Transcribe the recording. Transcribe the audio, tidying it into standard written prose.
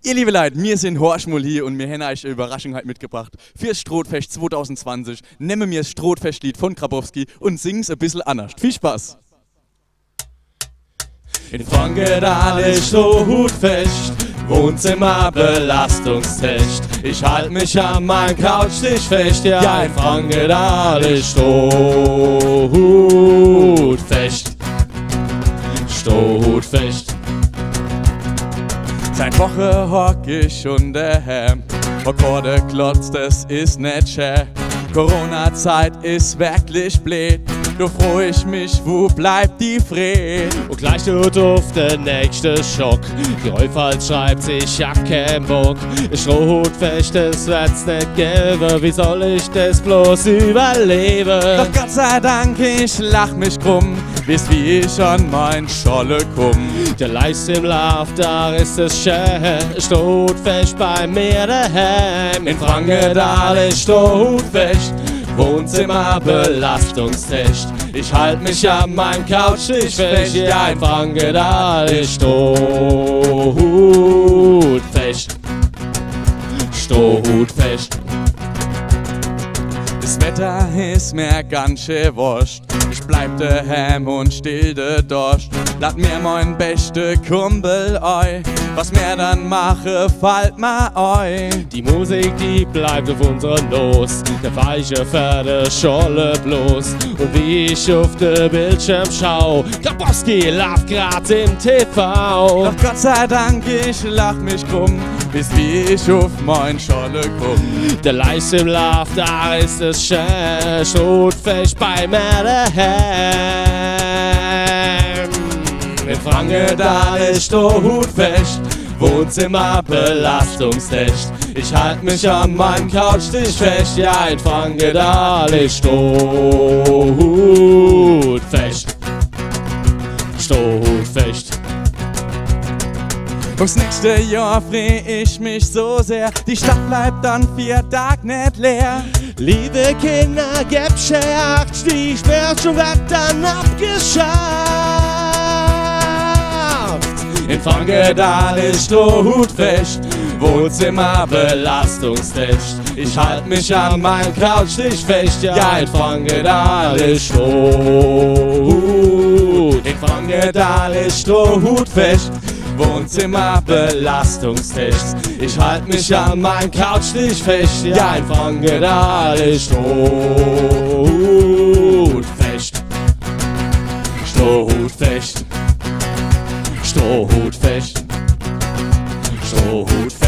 Ihr liebe Leute, wir sind Horschmull hier und wir haben euch eine Überraschung heute mitgebracht. Fürs Strohfest 2020 nehmen wir das Strohfestlied von Grabowski und singen es ein bisschen anders. Viel Spaß! In Frankenthal ist Strohhutfest, Wohnzimmer Belastungstest. Ich halt mich an mein Couchtisch fest, ja in Frankenthal ist Strohhutfest. Strohhutfest. Seit Woche hock ich und daheim, Akkorde klotzt, das ist nicht schön. Corona-Zeit ist wirklich blöd, da freu ich mich, wo bleibt die Fred? Und gleich tut auf den nächsten Schock, die Reufalt schreibt sich, ja kein Bock. Strohhutfest, das wird's nicht geben, wie soll ich das bloß überleben? Doch Gott sei Dank, ich lach mich krumm, wisst wie ich an mein Scholle komm. Der Livestream läuft, da ist es schön, Strohhutfest bei mir daheim. In Frankenthal ist Strohhutfest, Wohnzimmer Belastungstest. Ich halt mich an meinem Couchtisch fest, ja in Frankenthal ist Strohhutfest. Strohhutfest. Das Wetter ist mir ganz schön wurscht. Ich bleib daheim und still de Durst. Lad mir mein beste Kumpel oi. Was mir dann mache, fällt mir oi. Die Musik, die bleibt auf unseren Los. Der weiche Pferde scholle bloß. Und wie ich auf den Bildschirm schau, Grabowski läuft grad im TV. Doch Gott sei Dank, ich lach mich krumm, wisst wie ich auf mein Scholle komm. Der Livestream läuft, da ist es schön, Strohhutfest bei mir daheim. In Frankenthal ist Strohhutfest, Wohnzimmer Belastungstest. Ich halt mich an meinem Couchtisch fest, ja in Frankenthal ist Strohhutfest. Strohhutfest. Aufs nächste Jahr freu ich mich so sehr, die Stadt bleibt dann 4 Tage nicht leer. Liebe Kinder, gebt Scherz, die Sperrung wird dann abgeschafft. In Frankenthal ist Strohhutfest, Wohnzimmer Belastungstest. Ich halt mich an meinem Couchtisch fest, ja in Frankenthal ist Strohhut. In Frankenthal ist Strohhutfest, Wohnzimmer Belastungstest. Ich halt mich an meinem Couchtisch fest, ja in Frankenthal ist Strohhutfest. Strohhutfest. Strohhutfest. Strohhutfest.